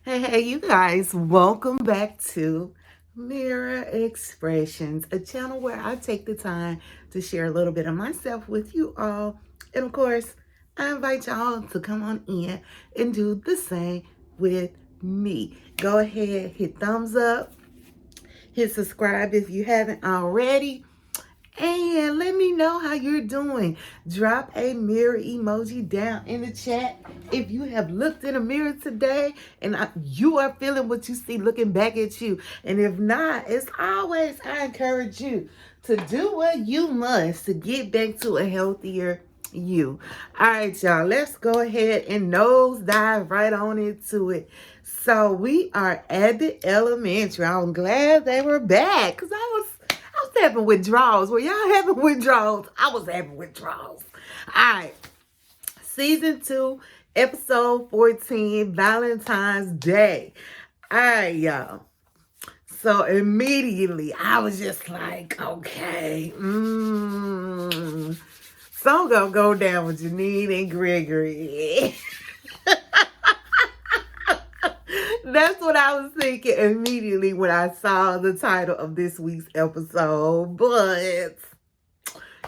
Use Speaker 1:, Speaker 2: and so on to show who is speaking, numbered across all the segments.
Speaker 1: Hey, you guys, welcome back to Mirror Expressions, a channel where I take the time to share a little bit of myself with you all. And of course, I invite y'all to come on in and do the same with me. Go ahead, hit thumbs up, hit subscribe if you haven't already. And let me know how you're doing. Drop a mirror emoji down in the chat if you have looked in a mirror today and you are feeling what you see looking back at you. And if not, as always, I encourage you to do what you must to get back to a healthier you. All right, y'all, let's go ahead and nose dive right on into it. So we are at the elementary. I'm glad they were back because I was having withdrawals. Were y'all having withdrawals? I was having withdrawals. All right. Season 2, episode 14, Valentine's Day. All right, y'all. So immediately, I was just like, okay. So I'm going to go down with Janine and Gregory. That's what I was thinking immediately when I saw the title of this week's episode. But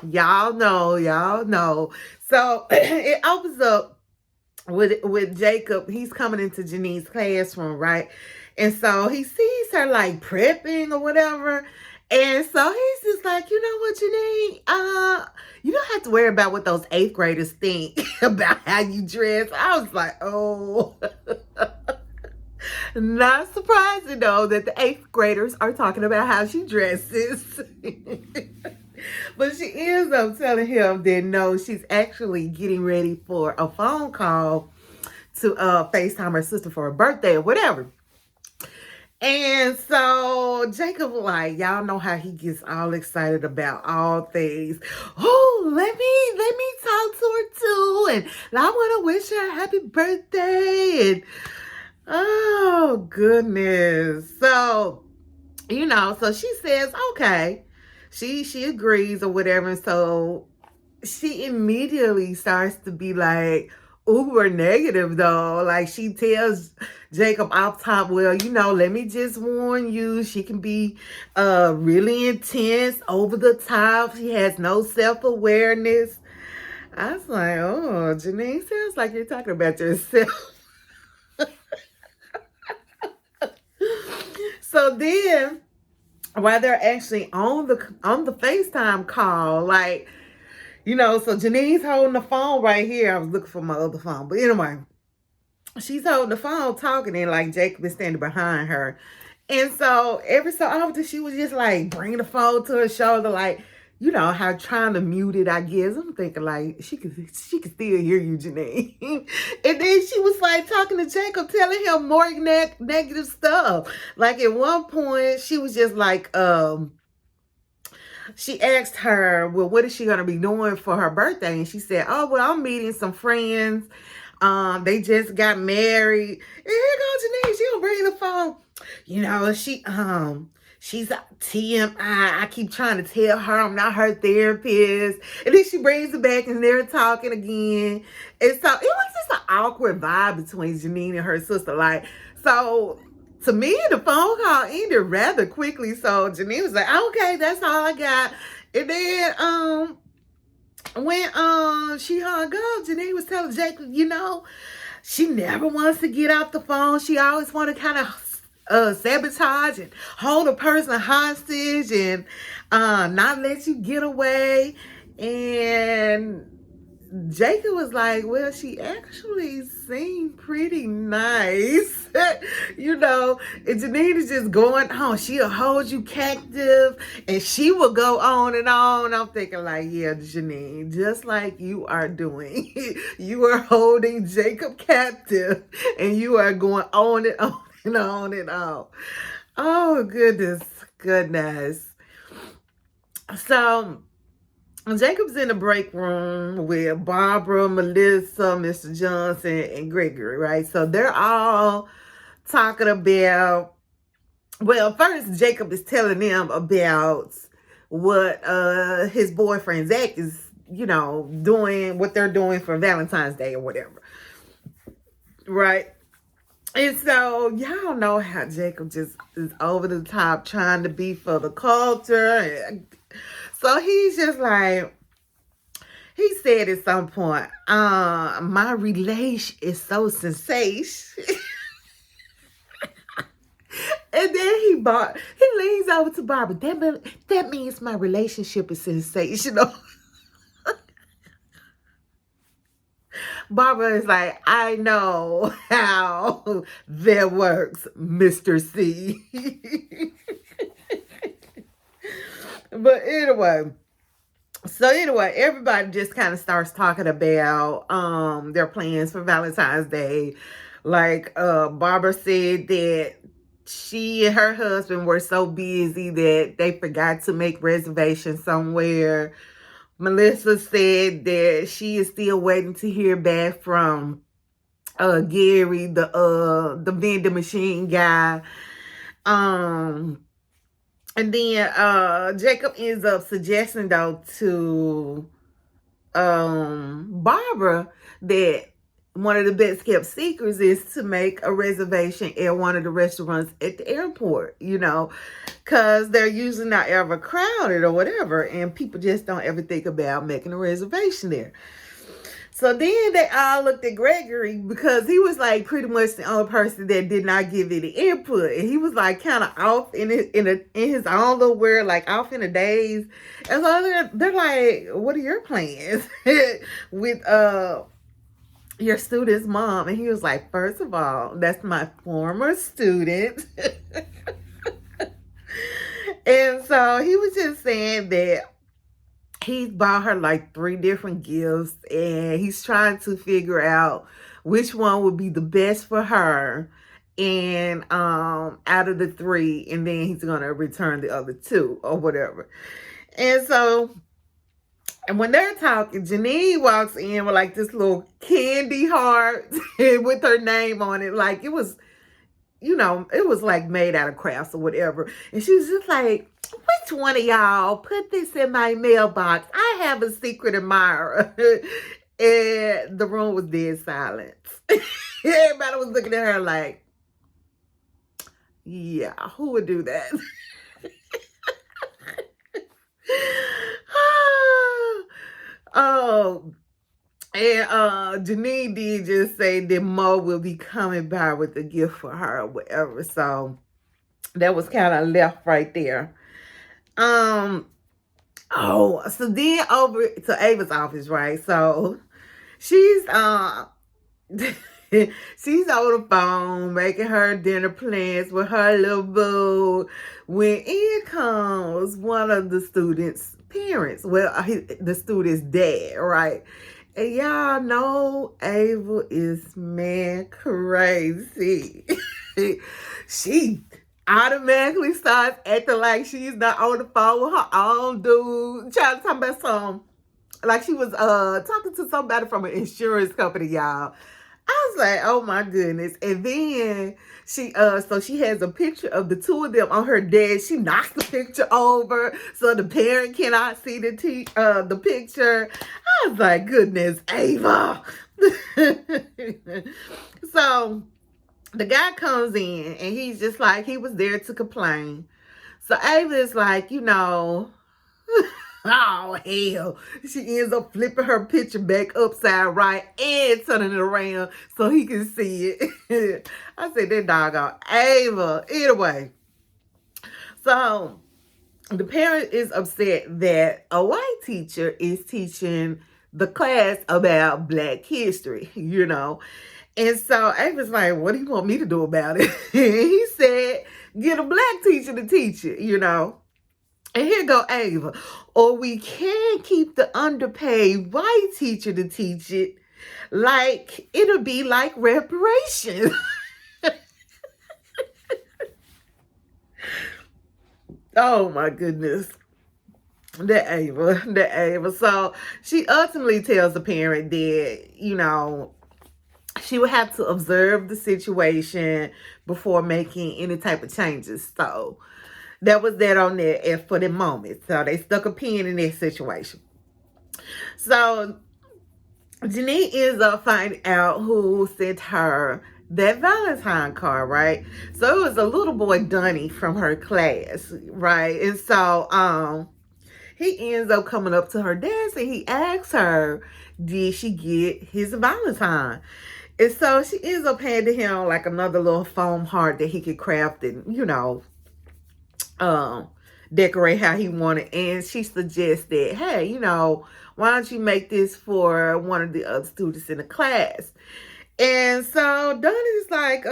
Speaker 1: y'all know. So it opens up with Jacob. He's coming into Janine's classroom, right? And so he sees her like prepping or whatever. And so he's just like, you know what, Janine? You don't have to worry about what those 8th graders think about how you dress. I was like, oh. Not surprising though that the 8th graders are talking about how she dresses. But she ends up telling him that no, she's actually getting ready for a phone call to FaceTime her sister for her birthday or whatever. And so Jacob, like, y'all know how he gets all excited about all things. Oh, let me talk to her too. And I want to wish her a happy birthday. And oh, goodness. So, so she says, okay. She agrees or whatever. And so she immediately starts to be like uber negative though. Like she tells Jacob off top, well, let me just warn you, she can be really intense, over the top. She has no self-awareness. I was like, oh, Janine, sounds like you're talking about yourself. So then, while they're actually on the FaceTime call, like, so Janine's holding the phone right here. I was looking for my other phone. But anyway, she's holding the phone talking and like Jacob is standing behind her. And so every so often she was just like bringing the phone to her shoulder, like, how trying to mute it, I guess. I'm thinking like she could still hear you, Janine. And then she was like talking to Jacob, telling him more negative stuff. Like at one point she was just like, she asked her, well, what is she going to be doing for her birthday? And she said, oh, well, I'm meeting some friends. They just got married. And here goes Janine. She gonna bring the phone. She's a TMI. I keep trying to tell her I'm not her therapist. And then she brings it back and they're talking again. And so it was just an awkward vibe between Janine and her sister. Like, so to me, the phone call ended rather quickly. So Janine was like, okay, that's all I got. And then when she hung up, Janine was telling Jacob, she never wants to get off the phone. She always want to kind of sabotage and hold a person hostage and not let you get away. And Jacob was like, well, she actually seemed pretty nice. And Janine is just going on. She'll hold you captive and she will go on and on. I'm thinking like, yeah, Janine, just like you are doing. You are holding Jacob captive and you are going on and on and on and on. Oh, goodness. So Jacob's in the break room with Barbara, Melissa, Mr. Johnson, and Gregory, right? So they're all talking about, well, first Jacob is telling them about what his boyfriend Zach is, doing, what they're doing for Valentine's Day or whatever, right? And so y'all know how Jacob just is over the top trying to be for the culture. So he's just like, he said at some point, my relation is so sensational. And then he leans over to Barbara. That means my relationship is sensational. Barbara is like, I know how that works, Mr. C. But anyway, everybody just kind of starts talking about their plans for Valentine's Day. Like Barbara said that she and her husband were so busy that they forgot to make reservations somewhere. Melissa said that she is still waiting to hear back from Gary, the vending machine guy. And then Jacob ends up suggesting though to Barbara that one of the best kept secrets is to make a reservation at one of the restaurants at the airport, because they're usually not ever crowded or whatever, and people just don't ever think about making a reservation there. So then they all looked at Gregory because he was like pretty much the only person that did not give any input. And he was like kind of off in his own little world, like off in a daze. And so they're like, what are your plans with your student's mom? And he was like, first of all, that's my former student. And so he was just saying that he's bought her like 3 different gifts, and he's trying to figure out which one would be the best for her, and out of the 3, and then he's gonna return the other 2 or whatever. And so, and when they're talking, Janine walks in with like this little candy heart with her name on it, like it was, it was like made out of crafts or whatever. And she was just like, which one of y'all put this in my mailbox? I have a secret admirer. And the room was dead silent. Everybody was looking at her like, yeah, who would do that? Oh, and Janine did just say that Mo will be coming by with a gift for her or whatever. So that was kind of left right there. So then over to Ava's office, right? So she's she's on the phone making her dinner plans with her little boo when in comes one of the students' parents. Well, the student's dad, right? And y'all know Ava is man crazy. She automatically starts acting like she's not on the phone with her own dude, trying to talk about some, like she was talking to somebody from an insurance company, y'all. I was like, oh my goodness. And then she so she has a picture of the 2 of them on her desk. She knocks the picture over so the parent cannot see the picture. I was like, goodness, Ava. So the guy comes in and he's just like, he was there to complain. So Ava is like, oh, hell. She ends up flipping her picture back upside right and turning it around so he can see it. I said, that doggone Ava. Anyway, so the parent is upset that a white teacher is teaching the class about Black history, And so Ava's like, what do you want me to do about it? And he said, get a Black teacher to teach it, And here go Ava. Or we can keep the underpaid white teacher to teach it. Like, it'll be like reparations. Oh my goodness. The Ava. So she ultimately tells the parent that, she would have to observe the situation before making any type of changes. So that was that on there for the moment. So they stuck a pin in that situation. So Janine ends up finding out who sent her that Valentine card, right? So it was a little boy Dunny from her class, right? And so he ends up coming up to her desk and he asks her, did she get his Valentine? And so she ends up handing him like another little foam heart that he could craft and, um, decorate how he wanted. And she suggested, hey, why don't you make this for one of the other students in the class? And so Donnie's like,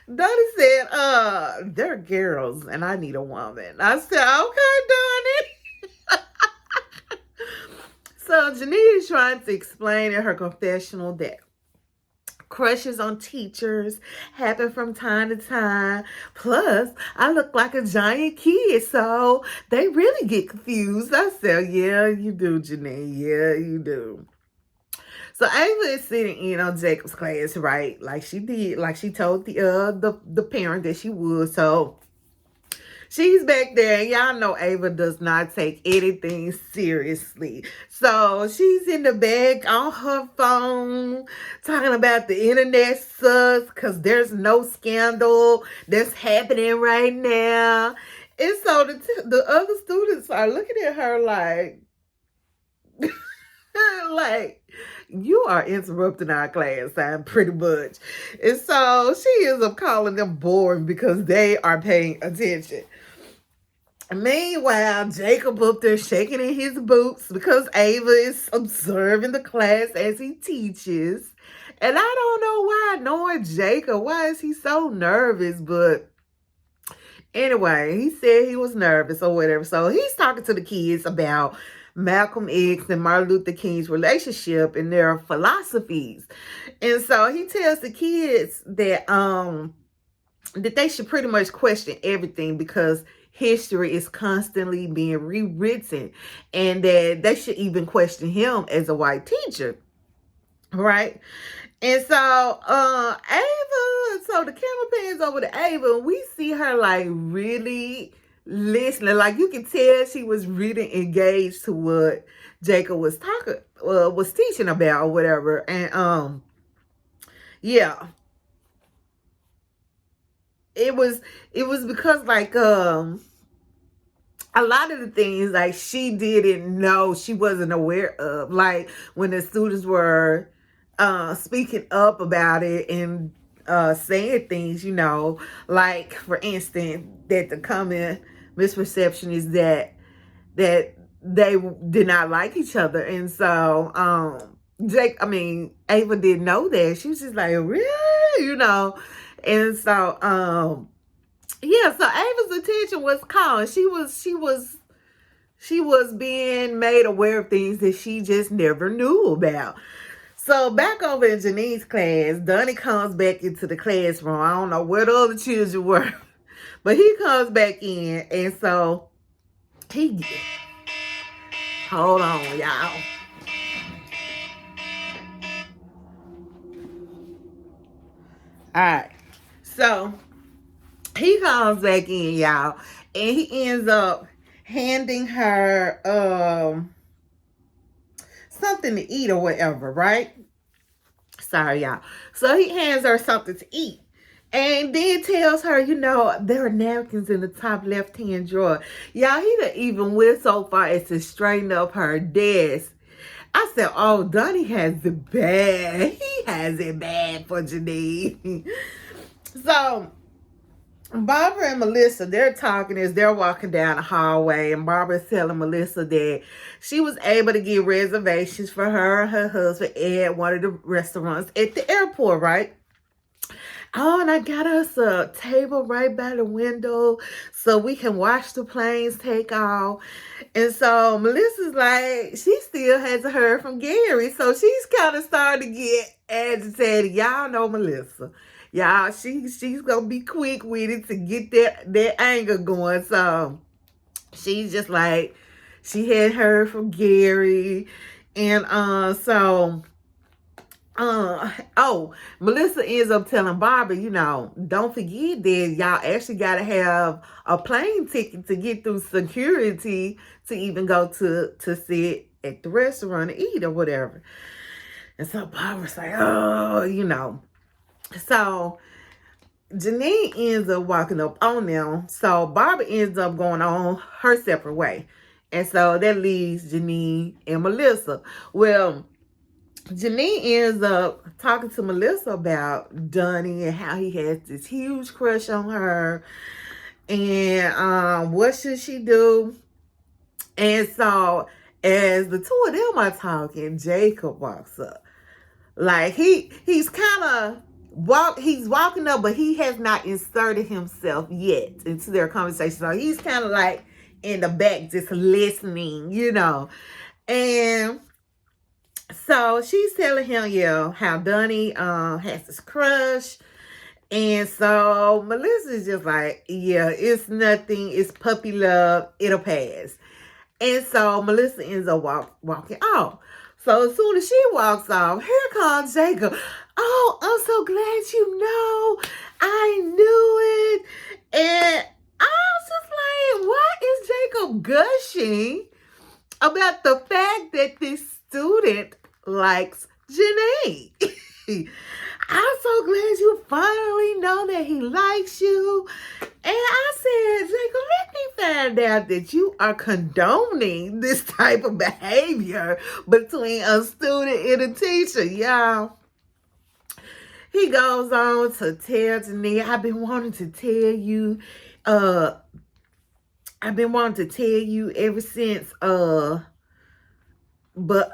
Speaker 1: Donnie said, they're girls and I need a woman. I said, okay, Donnie. So Janine is trying to explain in her confessional that crushes on teachers happen from time to time. Plus, I look like a giant kid, so they really get confused. I said, yeah, you do, Janine. Yeah, you do. So Ava is sitting in on Jacob's class, right? Like she did, like she told the parent that she would. So she's back there, and y'all know Ava does not take anything seriously. So she's in the back on her phone talking about the internet sucks because there's no scandal that's happening right now. And so the other students are looking at her like, like, you are interrupting our class time pretty much. And so she ends up calling them boring because they are paying attention. Meanwhile, Jacob up there shaking in his boots because Ava is observing the class as he teaches. And I don't know why, knowing Jacob, why is he so nervous? But anyway, he said he was nervous or whatever. So he's talking to the kids about Malcolm X and Martin Luther King's relationship and their philosophies. And so he tells the kids that that they should pretty much question everything because history is constantly being rewritten, and that they should even question him as a white teacher, right? And so Ava, so the camera pans over to Ava, and we see her like really listening. Like you can tell she was really engaged to what Jacob was teaching about or whatever. And yeah. It was because like a lot of the things like she didn't know, she wasn't aware of, like when the students were speaking up about it and saying things, like for instance that the common misperception is that they did not like each other. And so Ava didn't know that. She was just like, really, and so yeah, so Ava's attention was called. She was being made aware of things that she just never knew about. So back over in Janine's class, Donnie comes back into the classroom. I don't know where the other children were, but he comes back in, and so hold on, y'all. All right. So he comes back in, y'all, and he ends up handing her something to eat or whatever, right? Sorry, y'all. So he hands her something to eat. And then tells her, there are napkins in the top left-hand drawer. Y'all, he done even went so far as to straighten up her desk. I said, oh, Donnie has it bad. He has it bad for Janine. So Barbara and Melissa, they're talking as they're walking down the hallway, and Barbara's telling Melissa that she was able to get reservations for her and her husband at one of the restaurants at the airport, right? Oh, and I got us a table right by the window so we can watch the planes take off. And so Melissa's like, she still hasn't heard from Gary. So she's kind of starting to get agitated. Y'all know Melissa. Y'all, she's going to be quick with it to get that anger going. So she's just like, she hadn't heard from Gary. And Melissa ends up telling Barbara, don't forget that y'all actually got to have a plane ticket to get through security to even go to sit at the restaurant and eat or whatever. And so Barbara's like, oh, So Janine ends up walking up on them. So Barbara ends up going on her separate way. And so that leaves Janine and Melissa. Well, Janine ends up talking to Melissa about Donnie and how he has this huge crush on her. And what should she do? And so as the two of them are talking, Jacob walks up. Like he's kind of he's walking up, but he has not inserted himself yet into their conversation. So he's kind of like in the back just listening, And so she's telling him, how Donnie has this crush. And so Melissa's just like, yeah, it's nothing. It's puppy love. It'll pass. And so Melissa ends up walking off. So as soon as she walks off, here comes Jacob. Oh, I'm so glad you know. I knew it. And I was just like, why is Jacob gushing about the fact that this student likes Janae? I'm so glad you finally know that he likes you. And I said, Jacob, let me find out that you are condoning this type of behavior between a student and a teacher, y'all. He goes on to tell Janine, I've been wanting to tell you ever since, but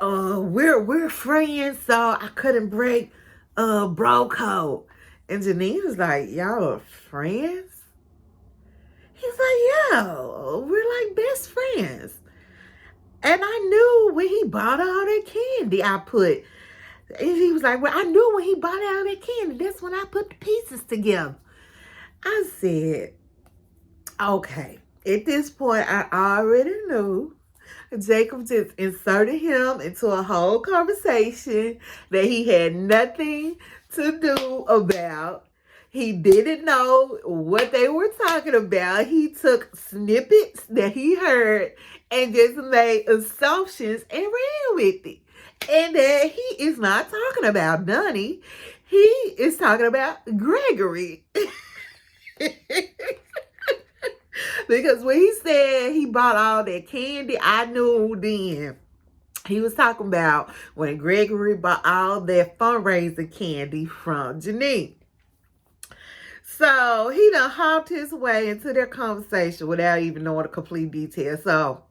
Speaker 1: we're friends, so I couldn't break bro code. And Janine was like, y'all are friends? He's like, yeah, we're like best friends. And I knew when he bought all that candy, and he was like, well, I knew when he bought all that candy, that's when I put the pieces together. I said, okay, at this point, I already knew. Jacob just inserted him into a whole conversation that he had nothing to do about. He didn't know what they were talking about. He took snippets that he heard and just made assumptions and ran with it. And that he is not talking about Donnie. He is talking about Gregory. Because when he said he bought all that candy, I knew then he was talking about when Gregory bought all that fundraiser candy from Janine. So he done hopped his way into their conversation without even knowing the complete details. So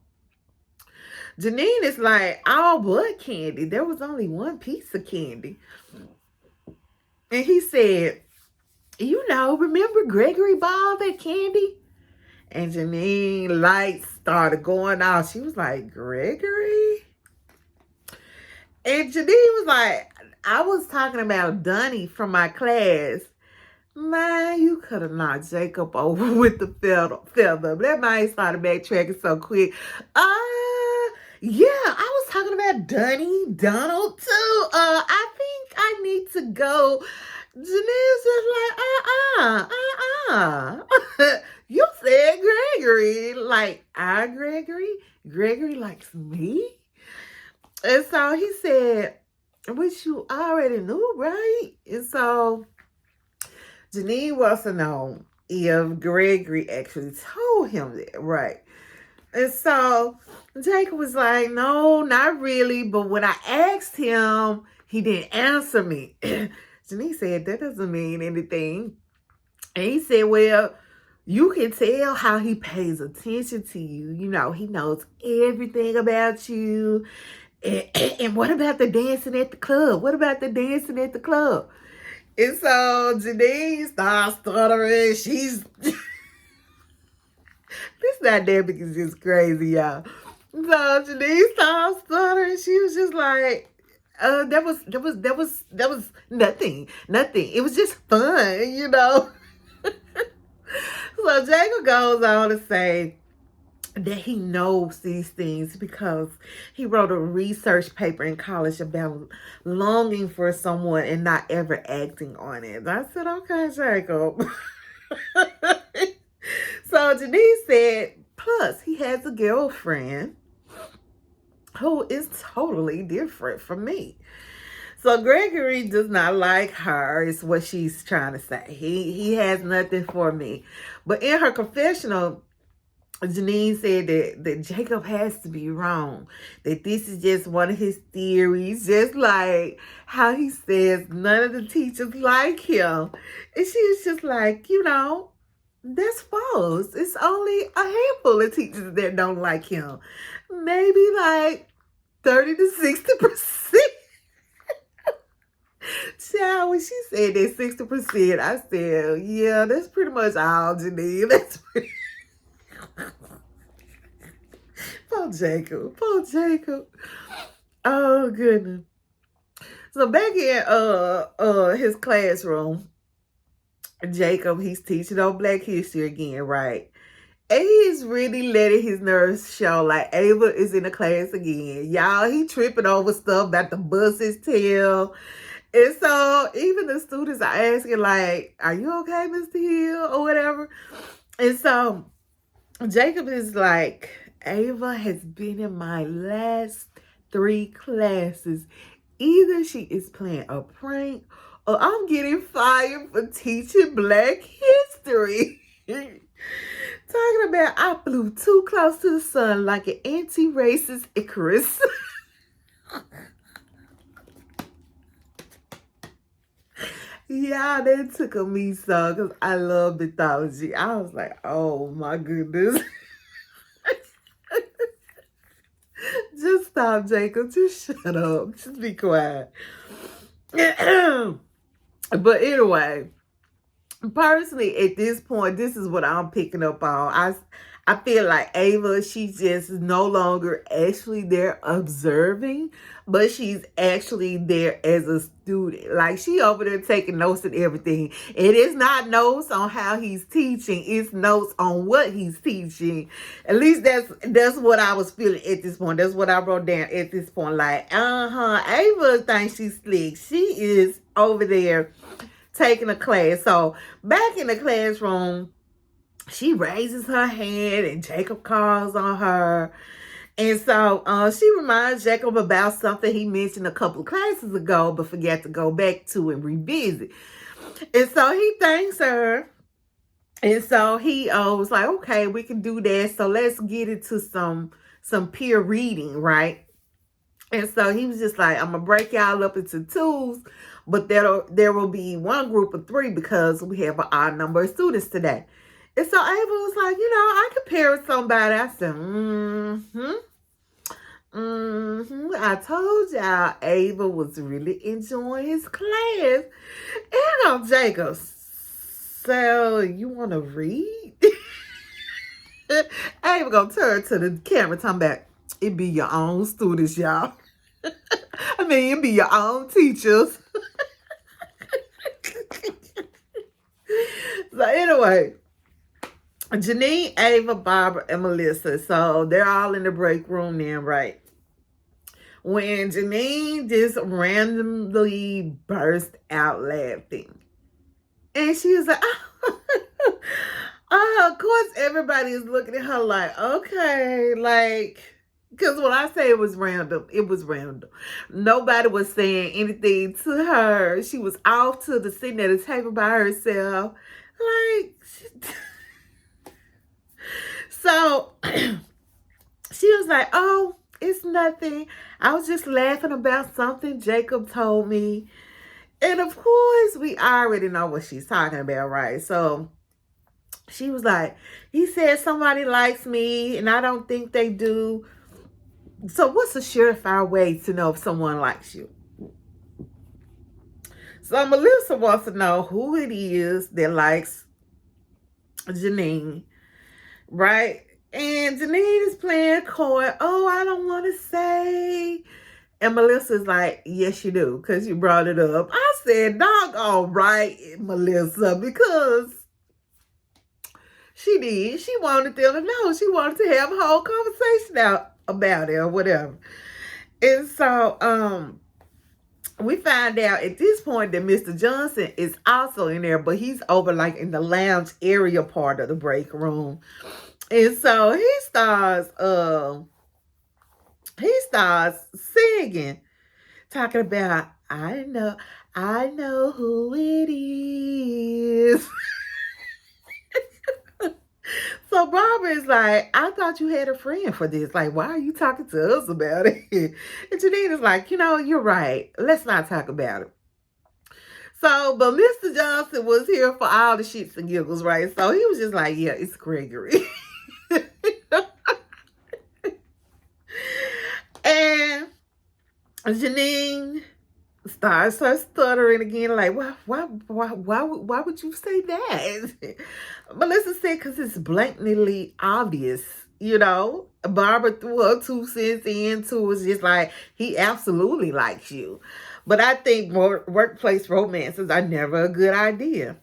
Speaker 1: Janine is like, all but candy. There was only one piece of candy. And he said, remember Gregory bought all that candy? And Janine lights started going off. She was like, Gregory? And Janine was like, I was talking about Donnie from my class. Man, you could have knocked Jacob over with the feather. That man started backtracking so quick. Yeah, I was talking about Donald too. I think I need to go. Janine's just like, you said Gregory. Like, Gregory? Gregory likes me? And so he said, which you already knew, right? And so Janine wants to know if Gregory actually told him that, right? And so Jacob was like, no, not really. But when I asked him, he didn't answer me. Janine said, that doesn't mean anything. And he said, well, you can tell how he pays attention to you. He knows everything about you. And what about the dancing at the club? And so Janine starts stuttering. This dynamic is just crazy, y'all. So Janine starts stuttering. She was just like, that was nothing. It was just fun. So Jacob goes on to say that he knows these things because he wrote a research paper in college about longing for someone and not ever acting on it. I said, okay, Jacob. So Janine said, plus he has a girlfriend who is totally different from me. So Gregory does not like her, is what she's trying to say. He has nothing for me. But in her confessional, Janine said that Jacob has to be wrong. That this is just one of his theories, just like how he says none of the teachers like him. And she was just like, that's false. It's only a handful of teachers that don't like him. Maybe like 30 to 60%. Child, when she said that 60%, I said, yeah, that's pretty much all, Janine. That's pretty... Poor Jacob. Poor Jacob. Oh, goodness. So back in his classroom, Jacob, he's teaching on Black history again, right? And he's really letting his nerves show. Like, Ava is in the class again. Y'all, he tripping over stuff about the bus's tail. And so even the students are asking, like, are you okay, Mr. Hill? Or whatever. And so Jacob is like, Ava has been in my last 3 classes. Either she is playing a prank or I'm getting fired for teaching Black history. Talking about I flew too close to the sun like an anti-racist Icarus. Yeah, that took me so because I love mythology. I was like, oh my goodness. Just stop, Jacob. Just shut up. Just be quiet. But anyway, personally, at this point, this is what I'm picking up on. I feel like Ava, she's just no longer actually there observing, but she's actually there as a student. Like, she over there taking notes and everything. It is not notes on how he's teaching. It's notes on what he's teaching. At least that's what I was feeling at this point. That's what I wrote down at this point. Like, Ava thinks she's slick. She is over there taking a class. So back in the classroom, she raises her hand and Jacob calls on her. And so she reminds Jacob about something he mentioned a couple of classes ago, but forgot to go back to and revisit. And so he thanks her. And so he was like, okay, we can do that. So let's get into some peer reading, right? And so he was just like, I'm going to break y'all up into 2s, but there will be one group of 3 because we have an odd number of students today. And so Ava was like, I could pair with somebody. I said, I told y'all Ava was really enjoying his class. And Jacob, so you want to read? Ava gonna turn to the camera talking about, it be your own students, y'all. I mean, it be your own teachers. So anyway, Janine, Ava, Barbara, and Melissa. So they're all in the break room now, right? When Janine just randomly burst out laughing. And she was like, of course everybody is looking at her like, okay, like, because when I say it was random, it was random. Nobody was saying anything to her. She was off to the sitting at a table by herself. Like, so she was like, oh, it's nothing. I was just laughing about something Jacob told me. And of course, we already know what she's talking about, right? So she was like, he said somebody likes me and I don't think they do. So what's a surefire way to know if someone likes you? So Melissa wants to know who it is that likes Janine, right? And Janine is playing coy. Oh, I don't want to say. And Melissa's like, yes, you do, because you brought it up. I said, doggone right, Melissa, because she did. She wanted them to know. She wanted to have a whole conversation out about it or whatever. And so we find out at this point that Mr. Johnson is also in there, but he's over like in the lounge area part of the break room. And so he starts singing, talking about, I know who it is. So Barbara is like, I thought you had a friend for this. Like, why are you talking to us about it? And Janine is like, you're right. Let's not talk about it. So, but Mr. Johnson was here for all the shits and giggles, right? So he was just like, yeah, it's Gregory. And Janine starts her stuttering again, like, why would you say that? Melissa said, because it's blatantly obvious, Barbara threw her 2 cents into it, was just like, he absolutely likes you. But I think workplace romances are never a good idea.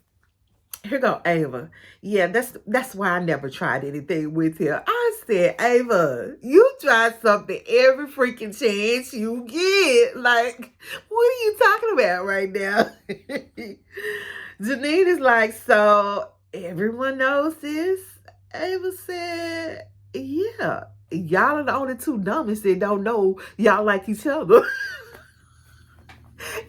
Speaker 1: Here go Ava. Yeah, that's why I never tried anything with him. I said, Ava, you try something every freaking chance you get. Like, what are you talking about right now? Janine is like, so everyone knows this? Ava said, yeah. Y'all are the only two dummies that don't know y'all like each other.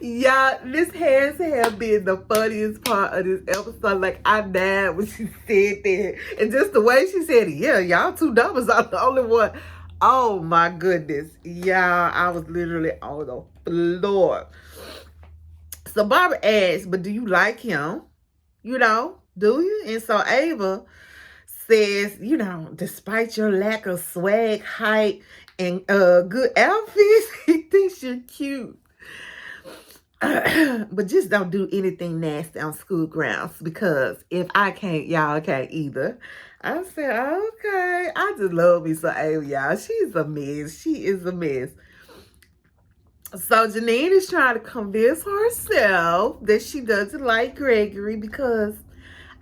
Speaker 1: Y'all, this has to have been the funniest part of this episode. Like, I died when she said that. And just the way she said it, yeah, y'all two numbers are the only one. Oh, my goodness. Y'all, I was literally on the floor. So, Barbara asked, but do you like him? Do you? And so, Ava says, despite your lack of swag, height, and good outfits, he thinks you're cute. But just don't do anything nasty on school grounds, because if I can't, y'all can't either. I said, okay. I just love me some Ava, y'all. She's a mess. She is a mess. So Janine is trying to convince herself that she doesn't like Gregory because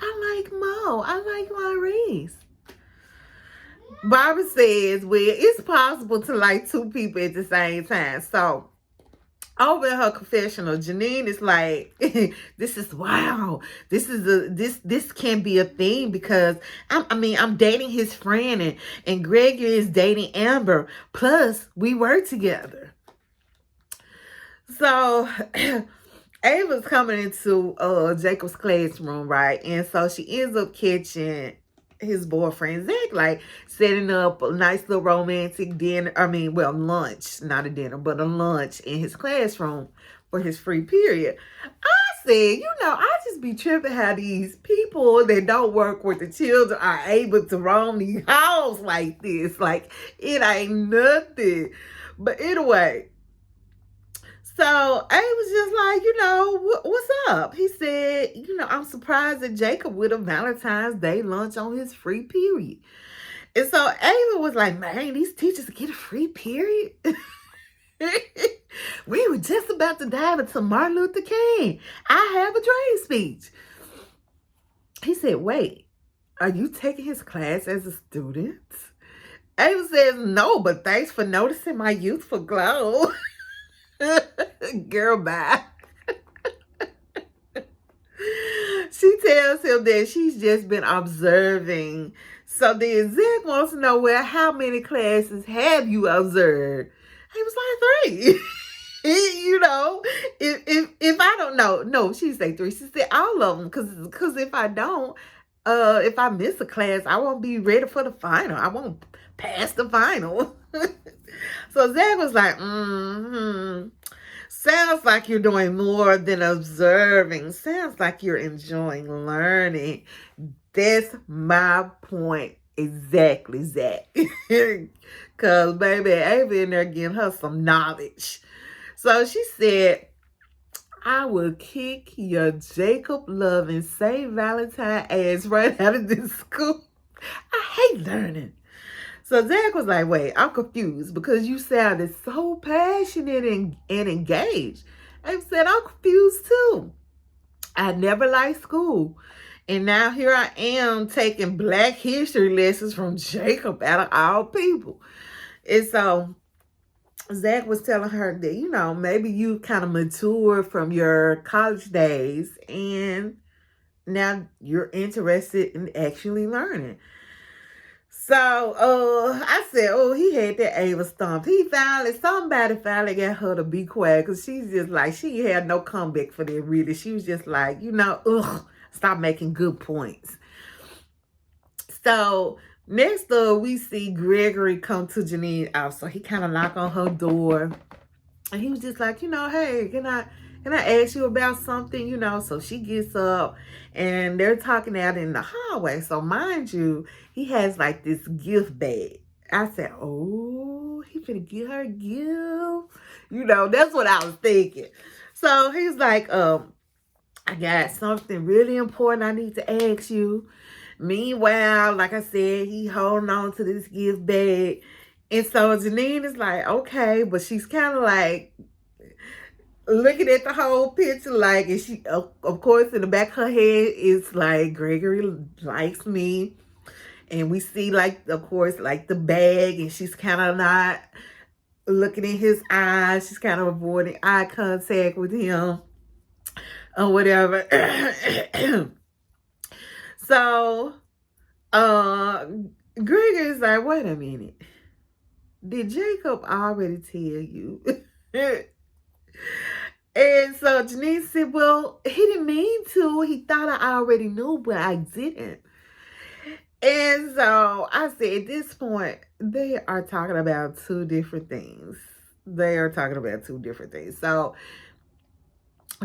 Speaker 1: I like Mo. I like Maurice. Barbara says, well, it's possible to like two people at the same time. So over in her confessional, Janine is like, this is wow. This can be a thing because I'm dating his friend and Gregory is dating Amber. Plus, we work together. So Ava's coming into Jacob's classroom, right? And so she ends up catching his boyfriend Zach, like setting up a nice little romantic dinner. Lunch, not a dinner, but a lunch in his classroom for his free period. I said, I just be tripping how these people that don't work with the children are able to roam these halls like this. Like, it ain't nothing. But anyway, so A was just like, what's up? He said, I'm surprised that Jacob with a Valentine's Day lunch on his free period. And so Ava was like, man, these teachers get a free period? We were just about to dive into Martin Luther King. I have a dream speech. He said, wait, are you taking his class as a student? Ava says, no, but thanks for noticing my youthful glow. Girl, bye. She tells him that she's just been observing. So then Zach wants to know, well, how many classes have you observed? He was like 3. If I don't know, no, she said 3. She said all of them, because if I don't, if I miss a class, I won't be ready for the final. I won't pass the final. So Zach was like, sounds like you're doing more than observing. Sounds like you're enjoying learning. That's my point exactly, Zach. Because, baby, Ava in there getting her some knowledge. So she said, I will kick your Jacob loving St. Valentine ass right out of this school. I hate learning. So Zach was like, wait, I'm confused because you sounded so passionate and engaged. I said, I'm confused too. I never liked school. And now here I am taking Black history lessons from Jacob out of all people. And so Zach was telling her that, maybe you kind of matured from your college days and now you're interested in actually learning. So, I said, oh, he had that Ava stumped. Somebody finally got her to be quiet because she's just like, she had no comeback for that, really. She was just like, ugh, stop making good points. So, next up, we see Gregory come to Janine's house. So, he kind of knocked on her door. And he was just like, hey, can I ask you about something, So she gets up and they're talking out in the hallway. So mind you, he has like this gift bag. I said, oh, he finna get her a gift. That's what I was thinking. So he's like, I got something really important I need to ask you. Meanwhile, like I said, he holding on to this gift bag. And so Janine is like, okay, but she's kind of like looking at the whole picture, like, and she, of course, in the back of her head is like, Gregory likes me. And we see, like, of course, like the bag, and she's kind of not looking in his eyes. She's kind of avoiding eye contact with him or whatever. So, Gregory's like, wait a minute. Did Jacob already tell you? And so Janine said, well, he didn't mean to. He thought I already knew, but I didn't. And so I said, at this point, they are talking about two different things. So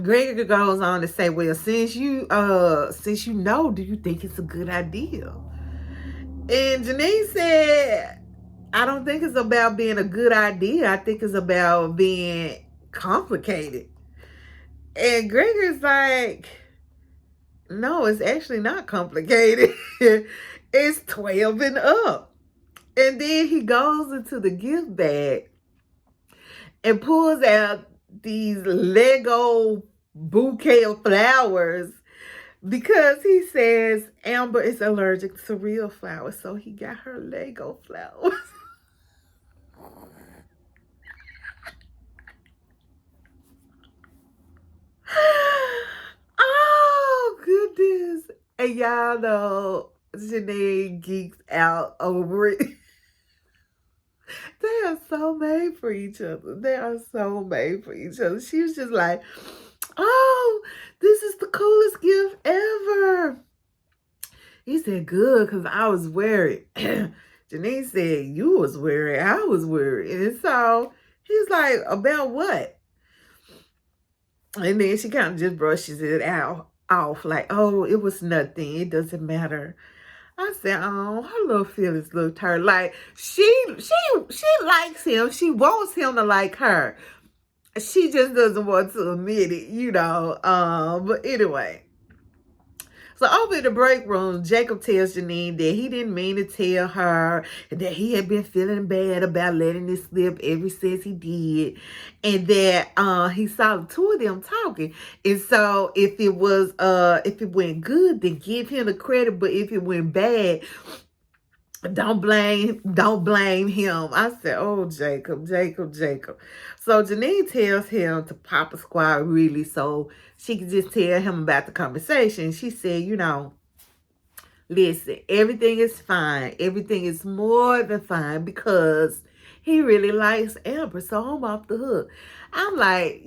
Speaker 1: Gregory goes on to say, well, since you know, do you think it's a good idea? And Janine said, I don't think it's about being a good idea. I think it's about being complicated. And Gregory's like, no, it's actually not complicated. It's 12 and up. And then he goes into the gift bag and pulls out these Lego bouquet of flowers because he says Amber is allergic to real flowers. So he got her Lego flowers. Oh, goodness. And y'all know Janine geeks out over it. They are so made for each other. She was just like, oh, this is the coolest gift ever. He said, good, because I was worried. Janine said, you was worried. I was worried. And so he's like, about what? And then she kind of just brushes it off like, oh, it was nothing. It doesn't matter. I said, oh, her little feelings looked her like she likes him. She wants him to like her. She just doesn't want to admit it, But anyway. So over in the break room, Jacob tells Janine that he didn't mean to tell her and that he had been feeling bad about letting it slip ever since he did. And that he saw the two of them talking. And so if it went good, then give him the credit. But if it went bad, don't blame him. I said, oh, Jacob. So Janine tells him to pop a squad really so she could just tell him about the conversation. She said, listen, everything is fine. Everything is more than fine because he really likes Amber. So I'm off the hook. I'm like,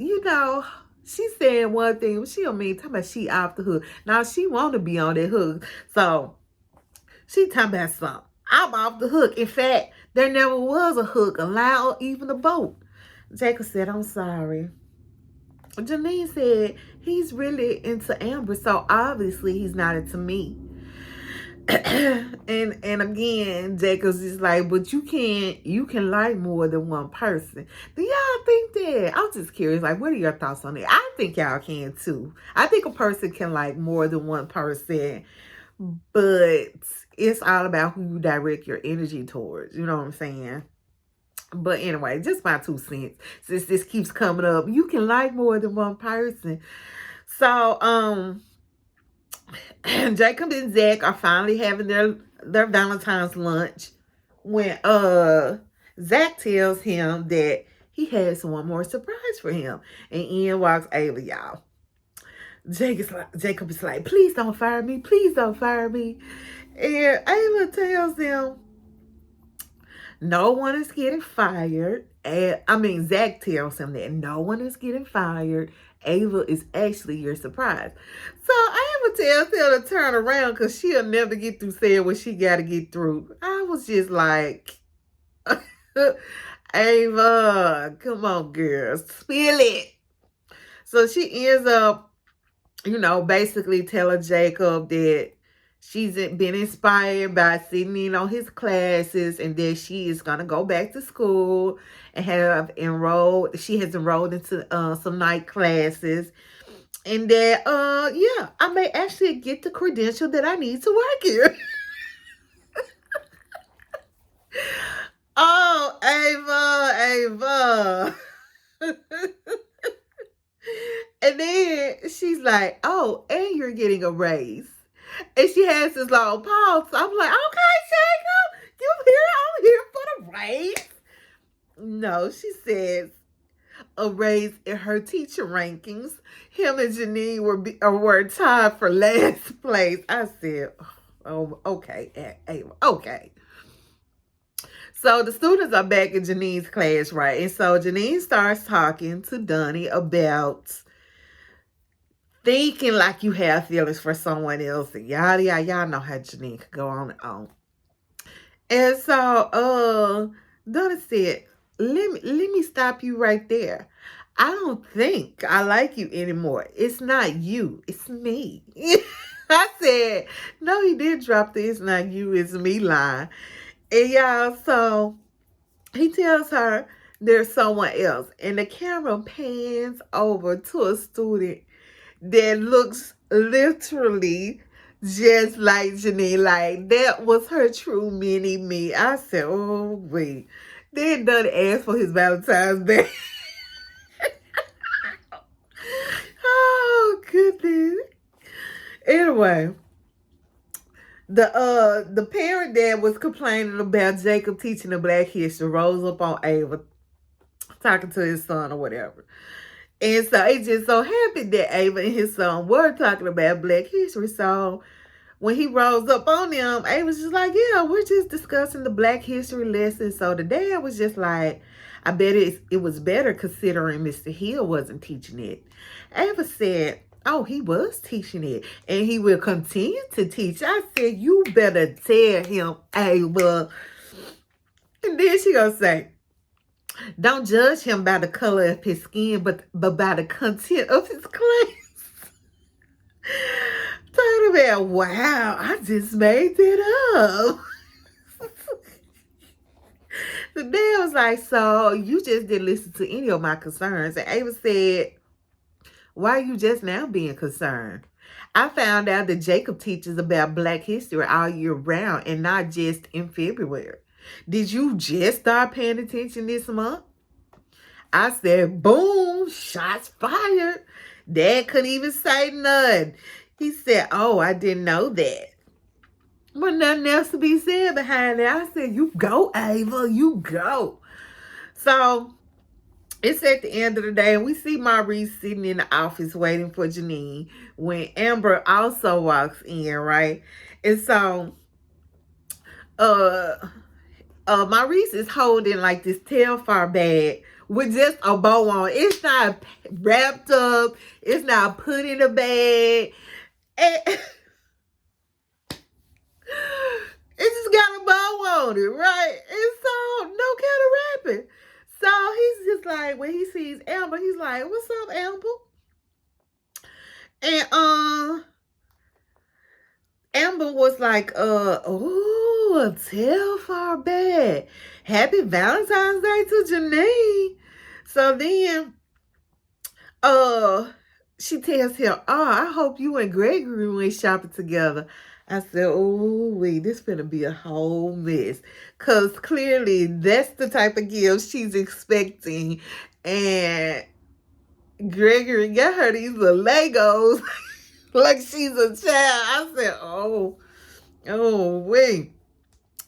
Speaker 1: she's saying one thing, but she don't mean talking about she off the hook. Now she want to be on that hook. So she talking about something. I'm off the hook. In fact, there never was a hook, a line, or even a boat. Jacob said, I'm sorry. Janine said, he's really into Amber, so obviously he's not into me. and again, Jacob's just like, but you can like more than one person. Do y'all think that? I'm just curious, like, what are your thoughts on it? I think y'all can too. I think a person can like more than one person, but it's all about who you direct your energy towards. You know what I'm saying? But anyway, just my 2 cents. Since this keeps coming up, you can like more than one person. So, Jacob and Zach are finally having their Valentine's lunch when Zach tells him that he has one more surprise for him. And in walks Ava, y'all. Jacob is like, please don't fire me. Please don't fire me. And Ava tells him, No one is getting fired. And I mean, Zach tells him that no one is getting fired. Ava is actually your surprise. So Ava tells him to turn around because she'll never get through saying what she got to get through. I was just like, Ava, come on, girl, spill it. So she ends up, basically telling Jacob that she's been inspired by sitting in on his classes and that she is going to go back to school and she has enrolled into some night classes, and that, yeah, I may actually get the credential that I need to work here. Oh, Ava. And then she's like, oh, and you're getting a raise. And she has this long pause. So I'm like, okay, Jacob, I'm here for the raise. No, she says a raise in her teacher rankings. Him and Janine were tied for last place. I said, oh, okay, Ava, okay. So the students are back in Janine's class, right? And so Janine starts talking to Donnie about thinking like you have feelings for someone else, and yada yada. Y'all know how Janine could go on and on. And so Donna said, let me stop you right there. I don't think I like you anymore. It's not you, it's me. I said, no, he did drop the "it's not you, it's me" line. And y'all, so he tells her there's someone else, and the camera pans over to a student that looks literally just like Janine. Like, that was her true mini me. I said, oh, wait. Then done ask for his Valentine's Day. Oh, goodness. Anyway, the parent that was complaining about Jacob teaching the Black history rose up on Ava, talking to his son or whatever. And so it just so happened that Ava and his son were talking about Black history. So when he rose up on them, Ava's just like, yeah, we're just discussing the Black history lesson. So the dad was just like, I bet it was better considering Mr. Hill wasn't teaching it. Ava said, oh, he was teaching it, and he will continue to teach. I said, you better tell him, Ava. And then she gonna say, don't judge him by the color of his skin, but by the content of his class. Talking about, wow, I just made that up. The dad was like, so you just didn't listen to any of my concerns. And Ava said, why are you just now being concerned? I found out that Jacob teaches about Black history all year round and not just in February. Did you just start paying attention this month? I said, boom, shots fired. Dad couldn't even say nothing. He said, oh, I didn't know that. But nothing else to be said behind that. I said, you go, Ava, you go. So it's at the end of the day, and we see Maurice sitting in the office waiting for Janine when Amber also walks in, right? And so Maurice is holding like this Telfar bag with just a bow on. It's not wrapped up. It's not put in a bag. And it just got a bow on it, right? And so no counter wrapping. So he's just like, when he sees Amber, he's like, what's up, Amber? And Amber was like, oh, a Telfar bag. Happy Valentine's Day to Janine. So then she tells him, oh, I hope you and Gregory went shopping together. I said, oh, wait, this finna be a whole mess. Because clearly that's the type of gift she's expecting. And Gregory got her these little Legos like she's a child. I said, oh, wait.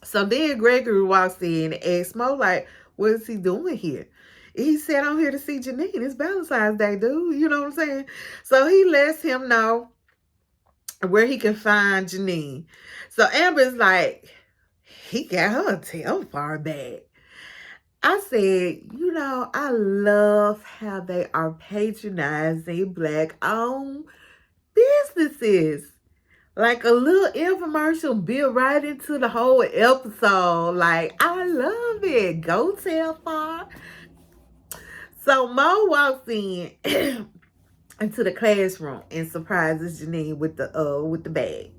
Speaker 1: So then Gregory walks in and asks Mo, like, what is he doing here? He said, I'm here to see Janine. It's Valentine's Day, dude. You know what I'm saying? So he lets him know where he can find Janine. So Amber's like, he got her tail far back. I said, I love how they are patronizing Black-owned businesses. Like a little infomercial built right into the whole episode. Like, I love it. Go tell far. So Mo walks in into the classroom and surprises Janine with the bag.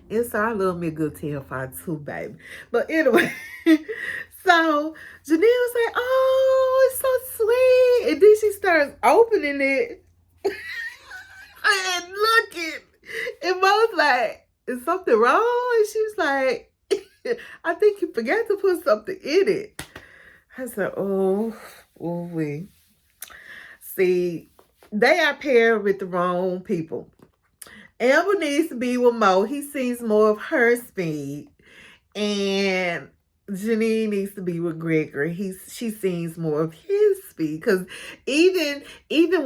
Speaker 1: And so I love me a good tell too, baby. But anyway, so Janine was like, "Oh, it's so sweet," and then she starts opening it and looking. And Mo's like, "Is something wrong?" And she was like, "I think you forgot to put something in it." I said, "Oh, we see, they are paired with the wrong people. Amber needs to be with Mo. He sees more of her speed. And Janine needs to be with Gregory. She sees more of his speed. Because even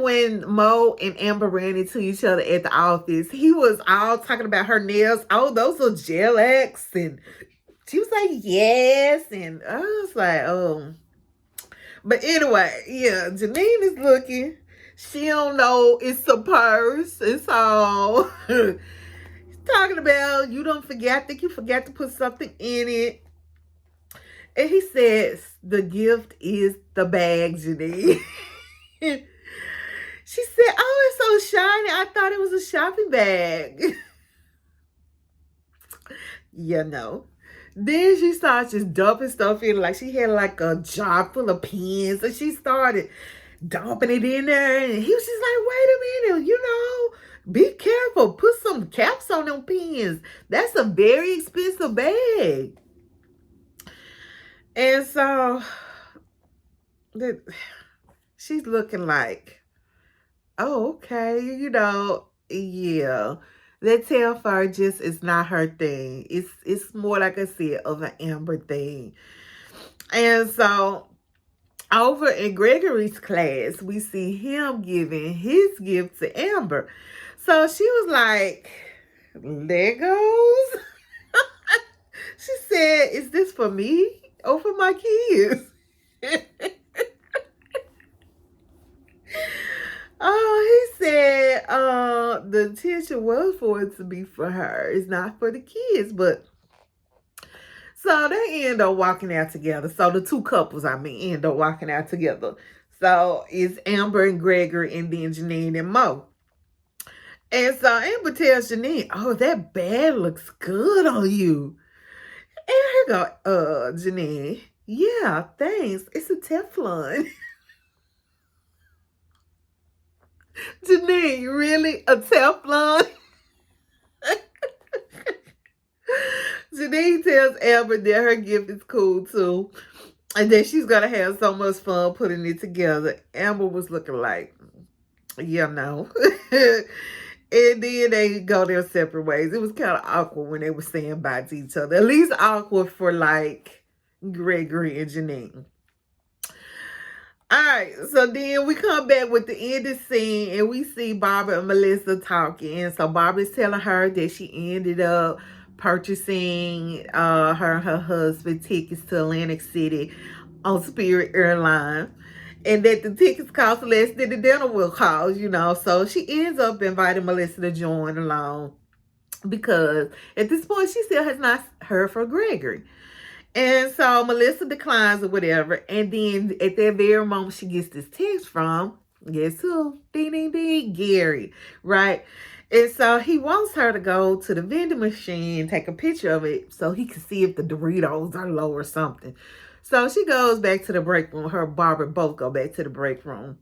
Speaker 1: when Mo and Amber ran into each other at the office, he was all talking about her nails. Oh, those are gel X. And she was like, yes. And I was like, oh. But anyway, yeah, Janine is looking. She don't know it's a purse. It's all talking about you don't forget. I think you forgot to put something in it. And he says, the gift is the bag, Janine. She said, oh, it's so shiny. I thought it was a shopping bag. Then she started just dumping stuff in. Like she had like a jar full of pens. And she started dumping it in there. And he was just like, wait a minute, be careful. Put some caps on them pens. That's a very expensive bag. And so she's looking like, oh, okay, yeah. That Telfar just is not her thing. It's more, like I said, of an Amber thing. And so over in Gregory's class, we see him giving his gift to Amber. So she was like, Legos? She said, is this for me or for my kids? Oh, he said the intention was for it to be for her. It's not for the kids, but so they end up walking out together. So the two couples, end up walking out together. So it's Amber and Gregory and then Janine and Mo. And so Amber tells Janine, oh, that bag looks good on you. And here go, Janine, yeah, thanks. It's a Teflon. Janine, really? A Teflon? Janine tells Amber that her gift is cool too. And that she's going to have so much fun putting it together. Amber was looking like, yeah, no. And then they go their separate ways. It was kind of awkward when they were saying bye to each other. At least awkward for like Gregory and Janine. All right, so then we come back with the end of the scene and we see Barbara and Melissa talking. And so Barbara's telling her that she ended up purchasing her and her husband tickets to Atlantic City on Spirit Airlines. And that the tickets cost less than the dinner will cost, So she ends up inviting Melissa to join along because at this point she still has not heard from Gregory. And so Melissa declines or whatever. And then at that very moment, she gets this text from, guess who? Ding, ding, ding, Gary, right? And so he wants her to go to the vending machine, take a picture of it so he can see if the Doritos are low or something. So she goes back to the break room. Her and Barbara both go back to the break room.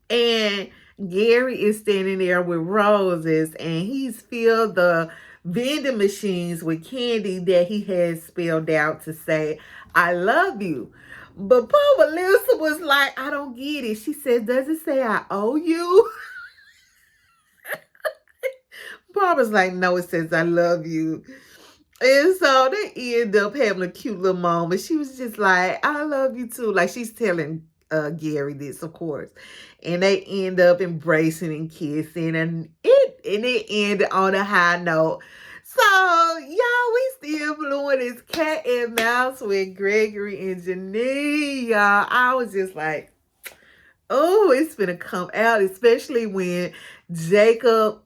Speaker 1: And Gary is standing there with roses and he's filled the vending machines with candy that he has spelled out to say, I love you. But poor Melissa was like, I don't get it. She said, does it say I owe you? Barbara's like, no, it says I love you. And so they end up having a cute little moment. She was just like, I love you too. Like she's telling Gary this, of course. And they end up embracing and kissing. And it ended on a high note. So, y'all, we still blowing this cat and mouse with Gregory and Janine, y'all. I was just like, oh, it's gonna come out, especially when Jacob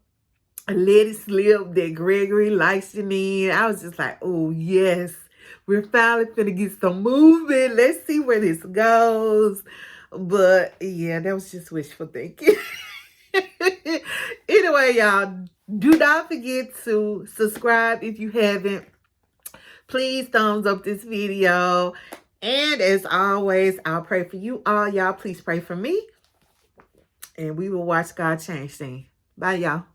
Speaker 1: let it slip that Gregory likes Janine. I was just like, oh, yes, we're finally finna get some movement. Let's see where this goes. But, yeah, that was just wishful thinking. Anyway, y'all, do not forget to subscribe if you haven't. Please thumbs up this video. And as always, I'll pray for you all. Y'all, please pray for me. And we will watch God change things. Bye, y'all.